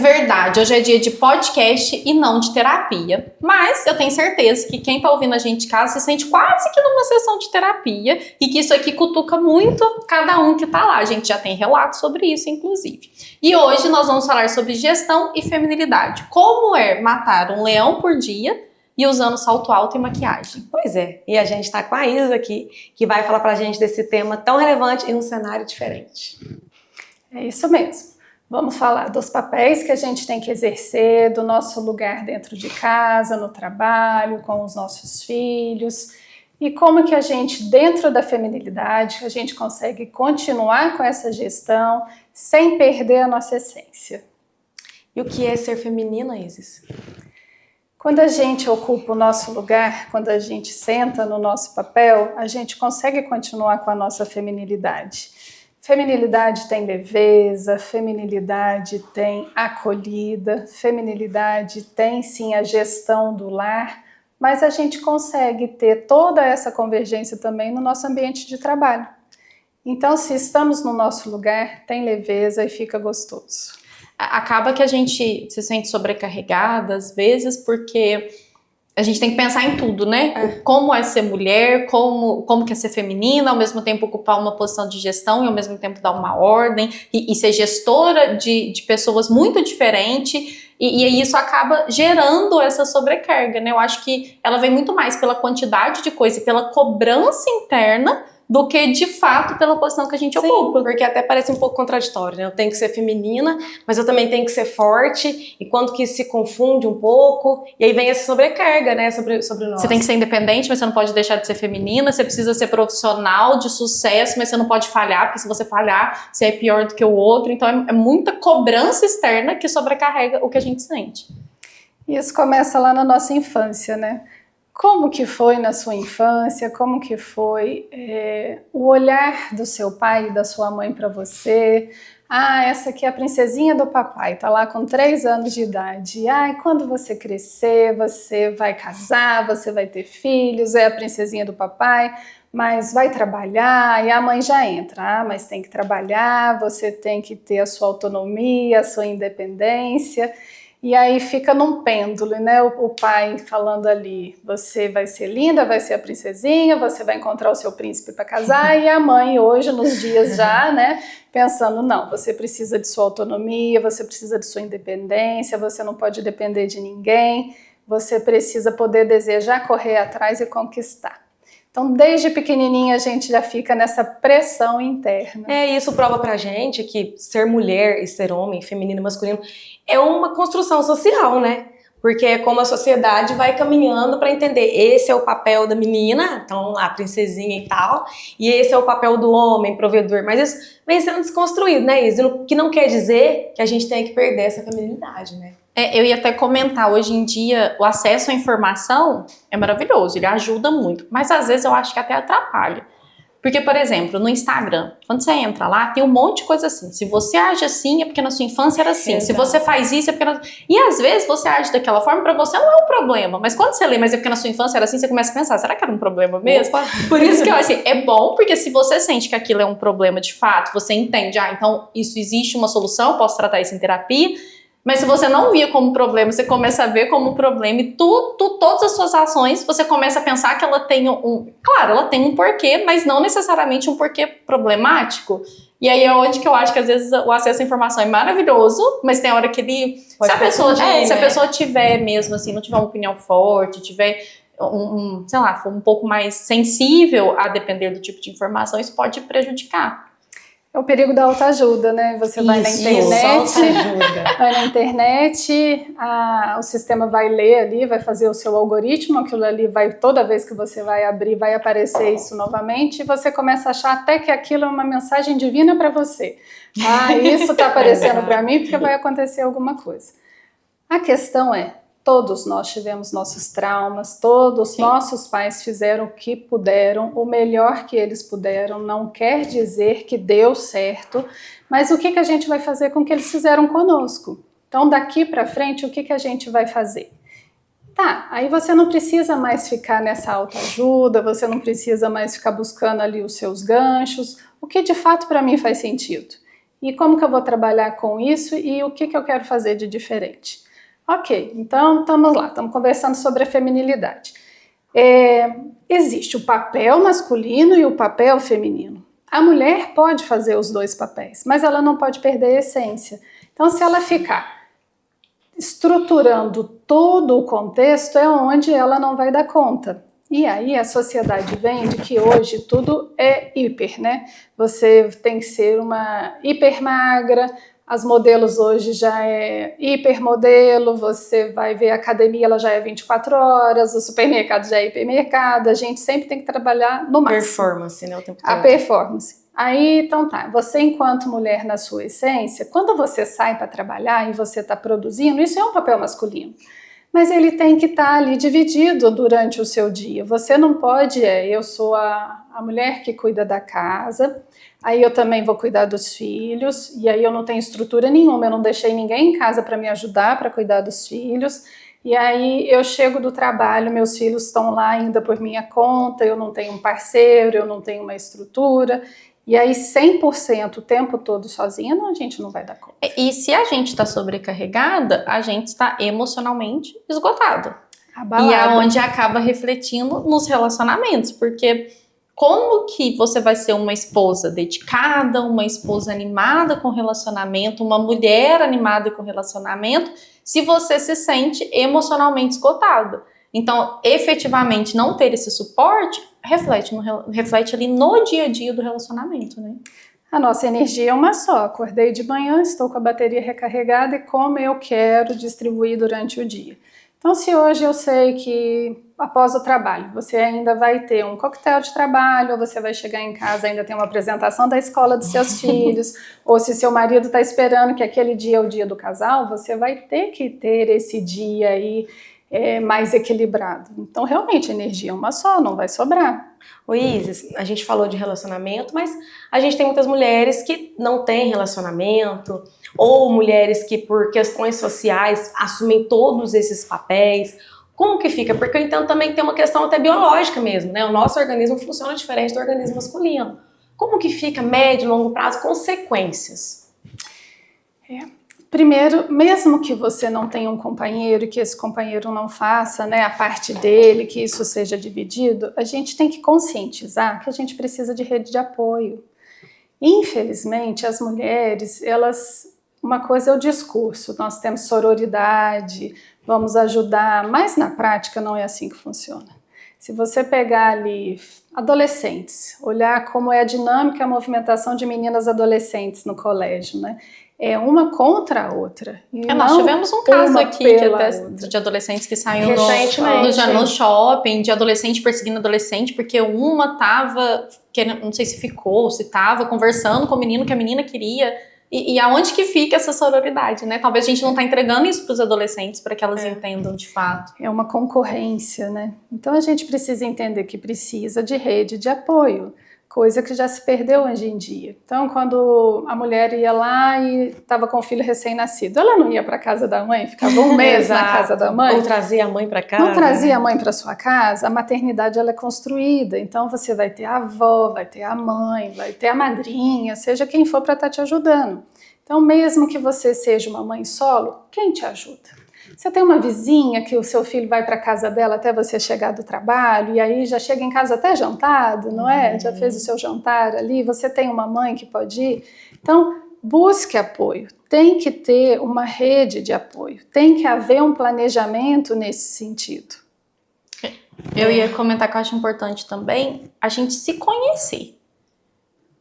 verdade, hoje é dia de podcast e não de terapia, mas eu tenho certeza que quem tá ouvindo a gente de casa se sente quase que numa sessão de terapia e que isso aqui cutuca muito cada um que tá lá. A gente já tem relatos sobre isso, inclusive. E hoje nós vamos falar sobre gestão e feminilidade. Como é matar um leão por dia e usando salto alto e maquiagem. Pois é, e a gente tá com a Isis aqui, que vai falar pra gente desse tema tão relevante em um cenário diferente. É isso mesmo. Vamos falar dos papéis que a gente tem que exercer, do nosso lugar dentro de casa, no trabalho, com os nossos filhos, e como que a gente, dentro da feminilidade, a gente consegue continuar com essa gestão sem perder a nossa essência. E o que é ser feminina, Isis? Quando a gente ocupa o nosso lugar, quando a gente senta no nosso papel, a gente consegue continuar com a nossa feminilidade. Feminilidade tem leveza, feminilidade tem acolhida, feminilidade tem sim a gestão do lar, mas a gente consegue ter toda essa convergência também no nosso ambiente de trabalho. Então, se estamos no nosso lugar, tem leveza e fica gostoso. Acaba que a gente se sente sobrecarregada às vezes porque a gente tem que pensar em tudo, né? Como é ser mulher, como que é ser feminina, ao mesmo tempo ocupar uma posição de gestão e ao mesmo tempo dar uma ordem e ser gestora de pessoas muito diferentes e isso acaba gerando essa sobrecarga, né? Eu acho que ela vem muito mais pela quantidade de coisa e pela cobrança interna do que, de fato, pela posição que a gente ocupa. Porque até parece um pouco contraditório, né? Eu tenho que ser feminina, mas eu também tenho que ser forte, e quando que isso se confunde um pouco, e aí vem essa sobrecarga, né, sobre nós. Você tem que ser independente, mas você não pode deixar de ser feminina, você precisa ser profissional, de sucesso, mas você não pode falhar, porque se você falhar, você é pior do que o outro. Então é muita cobrança externa que sobrecarrega o que a gente sente. Isso começa lá na nossa infância, né? Como que foi na sua infância? Como que foi o olhar do seu pai e da sua mãe para você? Ah, essa aqui é a princesinha do papai, tá lá com 3 anos de idade. Ah, e quando você crescer, você vai casar, você vai ter filhos, é a princesinha do papai, mas vai trabalhar, e a mãe já entra. Ah, mas tem que trabalhar, você tem que ter a sua autonomia, a sua independência. E aí fica num pêndulo, né? O pai falando ali, você vai ser linda, vai ser a princesinha, você vai encontrar o seu príncipe para casar, e a mãe hoje, nos dias já, né, pensando, não, você precisa de sua autonomia, você precisa de sua independência, você não pode depender de ninguém, você precisa poder desejar, correr atrás e conquistar. Então, desde pequenininha a gente já fica nessa pressão interna. Isso prova pra gente que ser mulher e ser homem, feminino e masculino, é uma construção social, né? Porque é como a sociedade vai caminhando para entender, esse é o papel da menina, então a princesinha e tal, e esse é o papel do homem, provedor, mas isso vem sendo desconstruído, né, Isa? O que não quer dizer que a gente tem que perder essa feminilidade, né? Eu ia até comentar, hoje em dia o acesso à informação é maravilhoso, ele ajuda muito, mas às vezes eu acho que até atrapalha. Porque, por exemplo, no Instagram, quando você entra lá, tem um monte de coisa assim. Se você age assim, é porque na sua infância era assim. Se você faz isso, é porque... E às vezes você age daquela forma, pra você não é um problema. Mas quando você lê, mas é porque na sua infância era assim, você começa a pensar, será que era um problema mesmo? Opa. Por isso que eu acho assim, é bom, porque se você sente que aquilo é um problema de fato, você entende, então isso existe uma solução, eu posso tratar isso em terapia. Mas se você não via como problema, você começa a ver como problema e todas as suas ações, você começa a pensar que ela tem claro, ela tem um porquê, mas não necessariamente um porquê problemático. E aí é onde que eu acho que às vezes o acesso à informação é maravilhoso, mas tem hora que ele... Se a pessoa tiver mesmo assim, não tiver uma opinião forte, tiver sei lá, for um pouco mais sensível a depender do tipo de informação, isso pode prejudicar. É o perigo da autoajuda, né? Você vai na internet, o sistema vai ler ali, vai fazer o seu algoritmo, aquilo ali vai, toda vez que você vai abrir, vai aparecer isso novamente, e você começa a achar até que aquilo é uma mensagem divina para você. Ah, isso está aparecendo para mim porque vai acontecer alguma coisa. A questão é, todos nós tivemos nossos traumas, todos nossos pais fizeram o que puderam, o melhor que eles puderam, não quer dizer que deu certo, mas o que a gente vai fazer com o que eles fizeram conosco? Então, daqui para frente, o que a gente vai fazer? Tá, aí você não precisa mais ficar nessa autoajuda, você não precisa mais ficar buscando ali os seus ganchos, o que de fato para mim faz sentido. E como que eu vou trabalhar com isso e o que eu quero fazer de diferente? Ok, então estamos lá, estamos conversando sobre a feminilidade. Existe o papel masculino e o papel feminino. A mulher pode fazer os dois papéis, mas ela não pode perder a essência. Então, se ela ficar estruturando todo o contexto, é onde ela não vai dar conta. E aí a sociedade vende que hoje tudo é hiper, né? Você tem que ser uma hiper magra, as modelos hoje já é hipermodelo, você vai ver a academia, ela já é 24 horas, o supermercado já é hipermercado, a gente sempre tem que trabalhar no máximo. Performance, né? O tempo todo. A performance. Aí, então tá, você enquanto mulher na sua essência, quando você sai para trabalhar e você está produzindo, isso é um papel masculino. Mas ele tem que estar ali dividido durante o seu dia. Você não pode, eu sou a mulher que cuida da casa, aí eu também vou cuidar dos filhos, e aí eu não tenho estrutura nenhuma, eu não deixei ninguém em casa para me ajudar, para cuidar dos filhos, e aí eu chego do trabalho, meus filhos estão lá ainda por minha conta, eu não tenho um parceiro, eu não tenho uma estrutura, e aí 100% o tempo todo sozinha, não, a gente não vai dar conta. E se a gente está sobrecarregada, a gente está emocionalmente esgotado. Abalada. E é onde acaba refletindo nos relacionamentos, porque como que você vai ser uma esposa dedicada, uma esposa animada com relacionamento, uma mulher animada com relacionamento, se você se sente emocionalmente esgotado? Então, efetivamente, não ter esse suporte reflete ali no dia a dia do relacionamento, né? A nossa energia é uma só. Acordei de manhã, estou com a bateria recarregada e como eu quero distribuir durante o dia. Então, se hoje eu sei que após o trabalho você ainda vai ter um coquetel de trabalho, ou você vai chegar em casa e ainda tem uma apresentação da escola dos seus filhos, ou se seu marido está esperando que aquele dia é o dia do casal, você vai ter que ter esse dia aí mais equilibrado. Então, realmente, a energia é uma só, não vai sobrar. Ô Isis, a gente falou de relacionamento, mas a gente tem muitas mulheres que não têm relacionamento, ou mulheres que por questões sociais assumem todos esses papéis. Como que fica? Porque eu entendo também que tem uma questão até biológica mesmo, né? O nosso organismo funciona diferente do organismo masculino. Como que fica médio e longo prazo, consequências? Primeiro, mesmo que você não tenha um companheiro e que esse companheiro não faça, né, a parte dele, que isso seja dividido, a gente tem que conscientizar que a gente precisa de rede de apoio. Infelizmente, as mulheres, uma coisa é o discurso, nós temos sororidade, vamos ajudar, mas na prática não é assim que funciona. Se você pegar ali adolescentes, olhar como é a dinâmica, a movimentação de meninas adolescentes no colégio, né? É uma contra a outra. Nós tivemos um caso aqui de adolescentes que saíram no shopping, de adolescente perseguindo adolescente, porque uma tava, não sei se ficou, se tava conversando com o menino que a menina queria. E aonde que fica essa sororidade, né? Talvez a gente não tá entregando isso para os adolescentes para que elas entendam de fato. É uma concorrência, né? Então a gente precisa entender que precisa de rede de apoio, coisa que já se perdeu hoje em dia. Então, quando a mulher ia lá e estava com o filho recém-nascido, ela não ia para casa da mãe, ficava um mês na casa da mãe. Ou trazia a mãe para casa. Não trazia a mãe para sua casa. A maternidade ela é construída. Então, você vai ter a avó, vai ter a mãe, vai ter a madrinha, seja quem for para estar te ajudando. Então, mesmo que você seja uma mãe solo, quem te ajuda? Você tem uma vizinha que o seu filho vai para casa dela até você chegar do trabalho e aí já chega em casa até jantado, não é? Já fez o seu jantar ali, você tem uma mãe que pode ir. Então, busque apoio. Tem que ter uma rede de apoio. Tem que haver um planejamento nesse sentido. Eu ia comentar que eu acho importante também a gente se conhecer.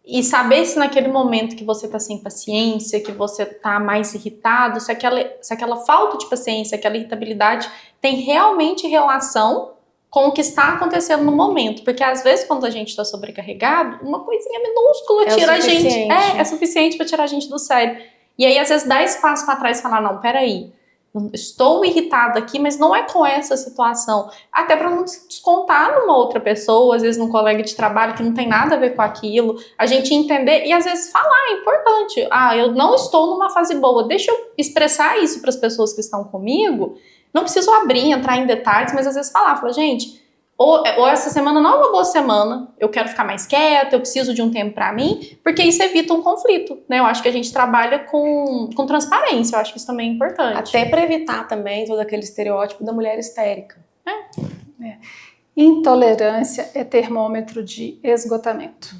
E saber se naquele momento que você tá sem paciência, que você tá mais irritado, se aquela falta de paciência, aquela irritabilidade tem realmente relação com o que está acontecendo no momento. Porque às vezes quando a gente tá sobrecarregado, uma coisinha minúscula tira a gente. É suficiente para tirar a gente do sério. E aí às vezes dá espaço para trás e falar, não, peraí. Estou irritada aqui, mas não é com essa situação. Até para não descontar numa outra pessoa, às vezes num colega de trabalho que não tem nada a ver com aquilo. A gente entender e às vezes falar, é importante. Eu não estou numa fase boa. Deixa eu expressar isso para as pessoas que estão comigo. Não preciso abrir, entrar em detalhes, mas às vezes falar, gente, Ou essa semana não é uma boa semana, eu quero ficar mais quieta, eu preciso de um tempo pra mim, porque isso evita um conflito, né? Eu acho que a gente trabalha com transparência, eu acho que isso também é importante. Até para evitar também todo aquele estereótipo da mulher histérica. Intolerância é termômetro de esgotamento.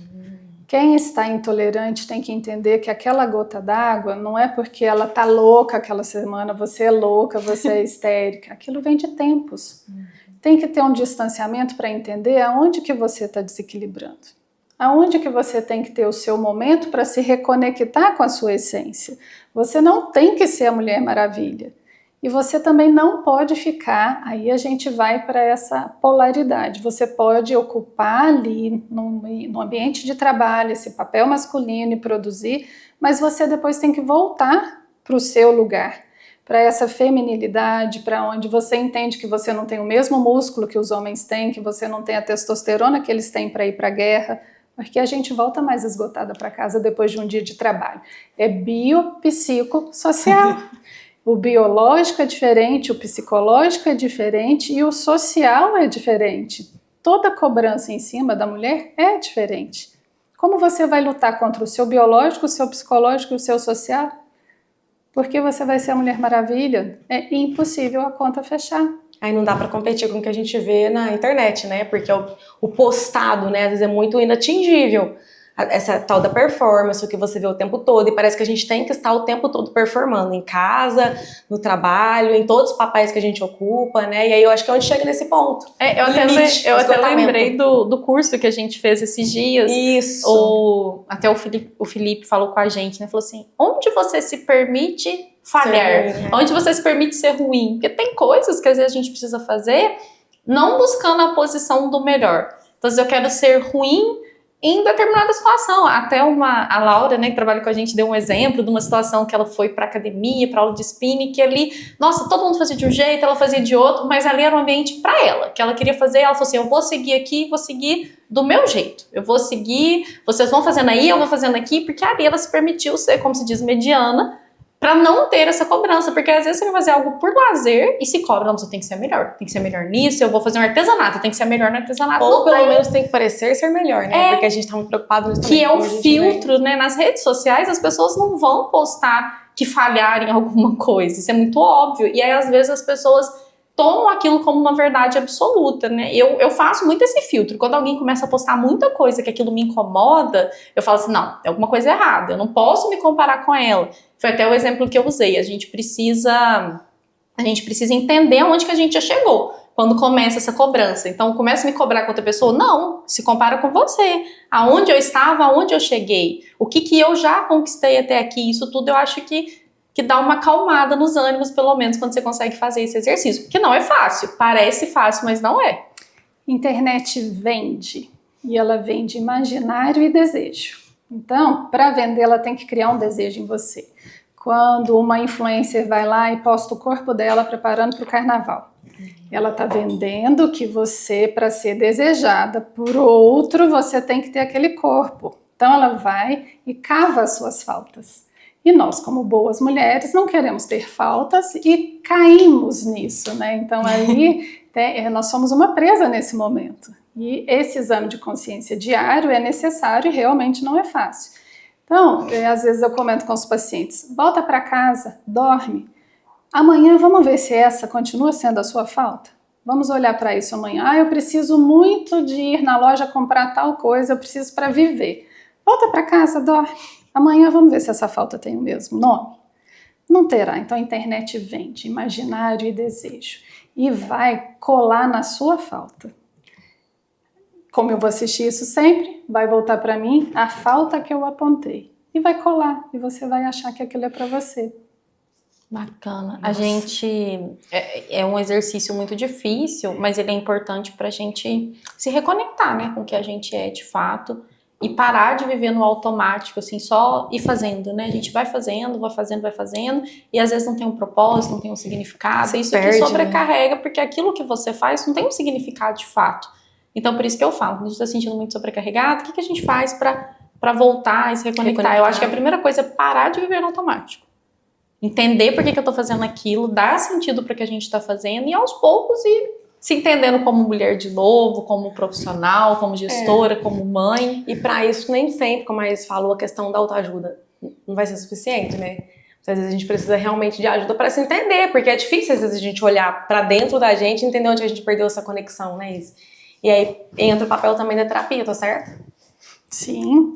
Quem está intolerante tem que entender que aquela gota d'água não é porque ela tá louca aquela semana, você é louca, você é histérica. Aquilo vem de tempos. Tem que ter um distanciamento para entender aonde que você está desequilibrando. Aonde que você tem que ter o seu momento para se reconectar com a sua essência. Você não tem que ser a Mulher Maravilha. E você também não pode ficar, aí a gente vai para essa polaridade. Você pode ocupar ali no ambiente de trabalho esse papel masculino e produzir, mas você depois tem que voltar para o seu lugar, para essa feminilidade, para onde você entende que você não tem o mesmo músculo que os homens têm, que você não tem a testosterona que eles têm para ir para a guerra, porque a gente volta mais esgotada para casa depois de um dia de trabalho. É biopsicossocial. O biológico é diferente, o psicológico é diferente e o social é diferente. Toda cobrança em cima da mulher é diferente. Como você vai lutar contra o seu biológico, o seu psicológico e o seu social? Porque você vai ser a Mulher Maravilha? É impossível a conta fechar. Aí não dá para competir com o que a gente vê na internet, né? Porque o postado, né, às vezes é muito inatingível. Essa tal da performance, o que você vê o tempo todo, e parece que a gente tem que estar o tempo todo performando, em casa, no trabalho, em todos os papéis que a gente ocupa, né? E aí eu acho que é onde chega nesse ponto. Eu até lembrei do curso que a gente fez esses dias. Isso. Até o Felipe falou com a gente, né? Falou assim, onde você se permite falhar? Ruim, né? Onde você se permite ser ruim? Porque tem coisas que às vezes a gente precisa fazer não buscando a posição do melhor. Então, se eu quero ser ruim em determinada situação, até a Laura, né, que trabalha com a gente, deu um exemplo de uma situação que ela foi para academia, para aula de spinning, que ali, nossa, todo mundo fazia de um jeito, ela fazia de outro, mas ali era um ambiente para ela, que ela queria fazer, ela falou assim, eu vou seguir aqui, vou seguir do meu jeito, eu vou seguir, vocês vão fazendo aí, eu vou fazendo aqui, porque ali ela se permitiu ser, como se diz, mediana, para não ter essa cobrança, porque às vezes você vai fazer algo por lazer e se cobra, não, você tem que ser melhor nisso, eu vou fazer um artesanato, tem que ser melhor no artesanato. Ou pelo menos tem que parecer ser melhor, né? Porque a gente tá muito preocupado nisso também. Que é o filtro, né? Nas redes sociais as pessoas não vão postar que falharam em alguma coisa, isso é muito óbvio, e aí às vezes as pessoas tomam aquilo como uma verdade absoluta, né? Eu faço muito esse filtro. Quando alguém começa a postar muita coisa que aquilo me incomoda, eu falo assim, não, tem alguma coisa errada, eu não posso me comparar com ela. Foi até o exemplo que eu usei, a gente precisa entender aonde que a gente já chegou, quando começa essa cobrança. Então, começa a me cobrar com outra pessoa? Não, se compara com você. Aonde eu estava, aonde eu cheguei, o que eu já conquistei até aqui, isso tudo eu acho que dá uma acalmada nos ânimos, pelo menos, quando você consegue fazer esse exercício. Porque não é fácil, parece fácil, mas não é. Internet vende, e ela vende imaginário e desejo. Então, para vender, ela tem que criar um desejo em você. Quando uma influencer vai lá e posta o corpo dela preparando para o carnaval, ela está vendendo que você, para ser desejada por outro, você tem que ter aquele corpo. Então, ela vai e cava as suas faltas. E nós, como boas mulheres, não queremos ter faltas e caímos nisso, né? Então, aí, nós somos uma presa nesse momento. E esse exame de consciência diário é necessário e realmente não é fácil. Então, às vezes eu comento com os pacientes, volta para casa, dorme. Amanhã vamos ver se essa continua sendo a sua falta. Vamos olhar para isso amanhã. Eu preciso muito de ir na loja comprar tal coisa, eu preciso para viver. Volta para casa, dorme. Amanhã vamos ver se essa falta tem o mesmo nome. Não terá. Então a internet vende imaginário e desejo e vai colar na sua falta. Como eu vou assistir isso sempre, vai voltar para mim a falta que eu apontei e vai colar e você vai achar que aquilo é para você. Bacana. A gente é um exercício muito difícil, mas ele é importante para a gente se reconectar, né, com o que a gente é de fato. E parar de viver no automático, assim, só ir fazendo, né? A gente vai fazendo, e às vezes não tem um propósito, não tem um significado. Se isso perde, aqui sobrecarrega, né? Porque aquilo que você faz não tem um significado de fato. Então, por isso que eu falo, quando a gente tá sentindo muito sobrecarregado, o que a gente faz pra voltar e se reconectar? Eu acho que a primeira coisa é parar de viver no automático. Entender por que eu tô fazendo aquilo, dar sentido para que a gente tá fazendo, e aos poucos ir se entendendo como mulher de novo, como profissional, como gestora, como mãe. E para isso, nem sempre, como a Isis falou, a questão da autoajuda não vai ser suficiente, né? Às vezes a gente precisa realmente de ajuda para se entender, porque é difícil às vezes a gente olhar para dentro da gente e entender onde a gente perdeu essa conexão, né, Isis? E aí entra o papel também da terapia, tá certo? Sim.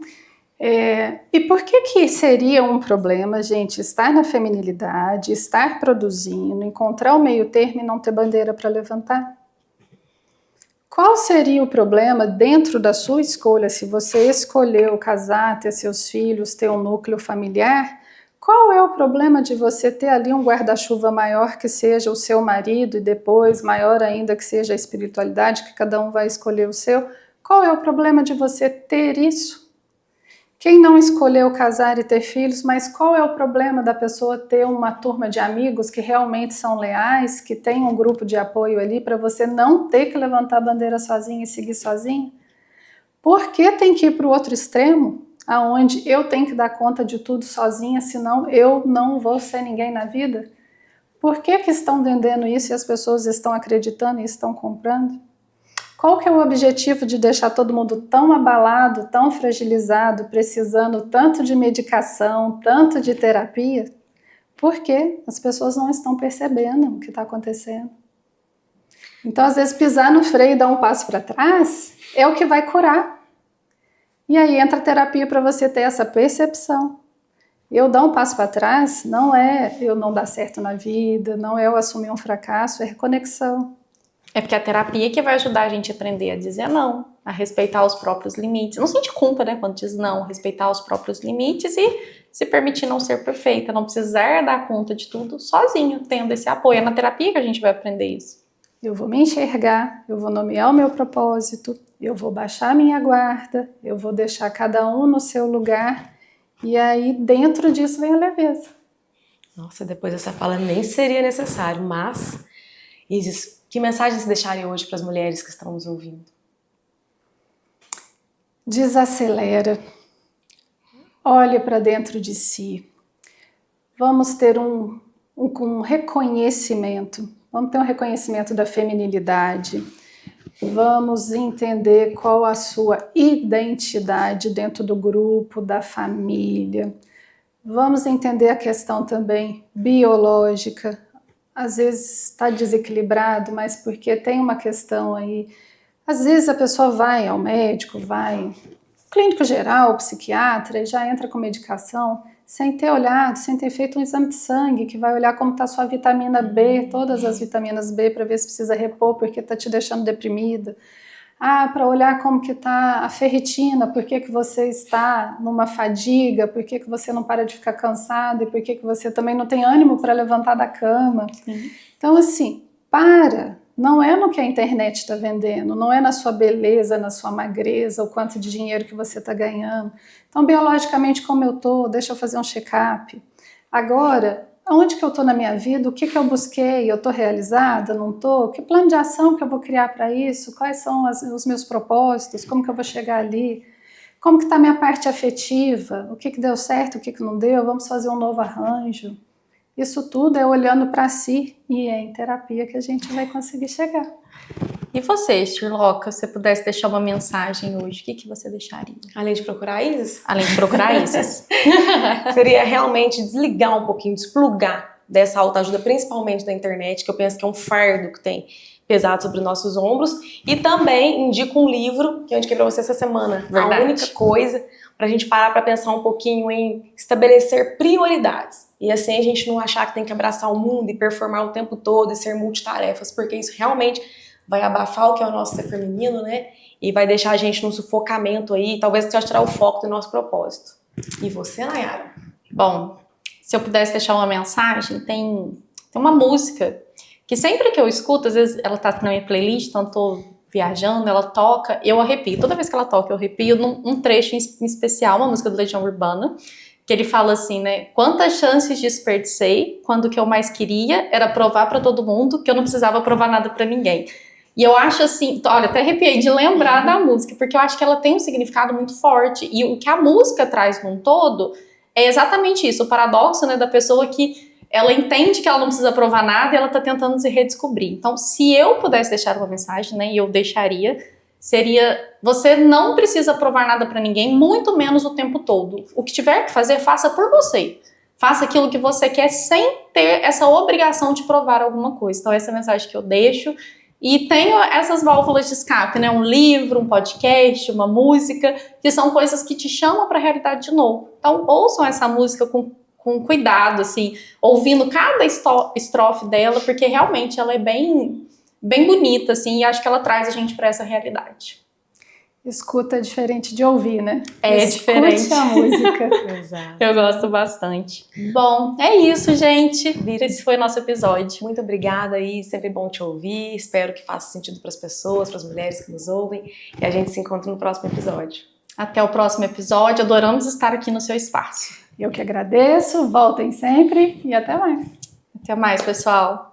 E por que seria um problema, gente, estar na feminilidade, estar produzindo, encontrar o meio termo e não ter bandeira para levantar? Qual seria o problema dentro da sua escolha, se você escolheu casar, ter seus filhos, ter um núcleo familiar? Qual é o problema de você ter ali um guarda-chuva maior que seja o seu marido e depois maior ainda que seja a espiritualidade, que cada um vai escolher o seu? Qual é o problema de você ter isso? Quem não escolheu casar e ter filhos, mas qual é o problema da pessoa ter uma turma de amigos que realmente são leais, que tem um grupo de apoio ali para você não ter que levantar a bandeira sozinha e seguir sozinha? Por que tem que ir para o outro extremo, aonde eu tenho que dar conta de tudo sozinha, senão eu não vou ser ninguém na vida? Por que estão vendendo isso e as pessoas estão acreditando e estão comprando? Qual que é o objetivo de deixar todo mundo tão abalado, tão fragilizado, precisando tanto de medicação, tanto de terapia? Porque as pessoas não estão percebendo o que está acontecendo. Então, às vezes, pisar no freio e dar um passo para trás é o que vai curar. E aí entra a terapia para você ter essa percepção. Eu dar um passo para trás não é eu não dar certo na vida, não é eu assumir um fracasso, é reconexão. É porque a terapia que vai ajudar a gente a aprender a dizer não, a respeitar os próprios limites. Não sente culpa, né, quando diz não, respeitar os próprios limites e se permitir não ser perfeita, não precisar dar conta de tudo sozinho, tendo esse apoio. É na terapia que a gente vai aprender isso. Eu vou me enxergar, eu vou nomear o meu propósito, eu vou baixar a minha guarda, eu vou deixar cada um no seu lugar e aí dentro disso vem a leveza. Nossa, depois dessa fala nem seria necessário, mas Isis, que mensagem você deixaria hoje para as mulheres que estão nos ouvindo? Desacelera. Olhe para dentro de si. Vamos ter um reconhecimento. Vamos ter um reconhecimento da feminilidade. Vamos entender qual a sua identidade dentro do grupo, da família. Vamos entender a questão também biológica. Às vezes está desequilibrado, mas porque tem uma questão aí. Às vezes a pessoa vai ao médico, vai clínico geral, psiquiatra, e já entra com medicação, sem ter olhado, sem ter feito um exame de sangue, que vai olhar como está a sua vitamina B, todas as vitaminas B, para ver se precisa repor, porque está te deixando deprimida. Para olhar como que está a ferritina, por que você está numa fadiga, por que você não para de ficar cansado e por que você também não tem ânimo para levantar da cama. Sim. Então, assim, não é no que a internet está vendendo, não é na sua beleza, na sua magreza, o quanto de dinheiro que você está ganhando. Então, biologicamente, como eu estou, deixa eu fazer um check-up. Agora, aonde que eu estou na minha vida? O que eu busquei? Eu estou realizada? Não estou? Que plano de ação que eu vou criar para isso? Quais são os meus propósitos? Como que eu vou chegar ali? Como que está a minha parte afetiva? O que deu certo? O que não deu? Vamos fazer um novo arranjo. Isso tudo é olhando para si e é em terapia que a gente vai conseguir chegar. E você, Shirloca, se você pudesse deixar uma mensagem hoje, o que você deixaria? Além de procurar Isis? Além de procurar Isis. Seria realmente desligar um pouquinho, desplugar dessa autoajuda, principalmente da internet, que eu penso que é um fardo que tem pesado sobre nossos ombros. E também indico um livro que eu indiquei para você essa semana. Verdade. A única coisa para a gente parar para pensar um pouquinho em estabelecer prioridades. E assim a gente não achar que tem que abraçar o mundo e performar o tempo todo e ser multitarefas, porque isso realmente vai abafar o que é o nosso ser feminino, né? E vai deixar a gente num sufocamento aí, talvez já tirar o foco do nosso propósito. E você, Nayara? Bom, se eu pudesse deixar uma mensagem, tem uma música que sempre que eu escuto, às vezes ela tá na minha playlist, então eu tô viajando, ela toca, eu arrepio. Toda vez que ela toca, eu arrepio num trecho em especial, uma música do Legião Urbana, que ele fala assim, né? Quantas chances desperdicei quando o que eu mais queria era provar pra todo mundo que eu não precisava provar nada pra ninguém. E eu acho assim, olha, até arrepiei de lembrar da música, porque eu acho que ela tem um significado muito forte. E o que a música traz num todo é exatamente isso, o paradoxo, né, da pessoa que ela entende que ela não precisa provar nada e ela tá tentando se redescobrir. Então, se eu pudesse deixar uma mensagem, né, e eu deixaria, seria: você não precisa provar nada pra ninguém, muito menos o tempo todo. O que tiver que fazer, faça por você. Faça aquilo que você quer sem ter essa obrigação de provar alguma coisa. Então, essa é a mensagem que eu deixo. E tenho essas válvulas de escape, né? Um livro, um podcast, uma música, que são coisas que te chamam para a realidade de novo. Então, ouçam essa música com cuidado, assim, ouvindo cada estrofe dela, porque realmente ela é bem, bem bonita, assim, e acho que ela traz a gente para essa realidade. Escuta é diferente de ouvir, né? É Escute diferente. a música. Exato. Eu gosto bastante. Bom, é isso, gente. Esse foi o nosso episódio. Muito obrigada aí, sempre bom te ouvir. Espero que faça sentido para as pessoas, para as mulheres que nos ouvem. E a gente se encontra no próximo episódio. Até o próximo episódio. Adoramos estar aqui no seu espaço. Eu que agradeço, voltem sempre e até mais. Até mais, pessoal.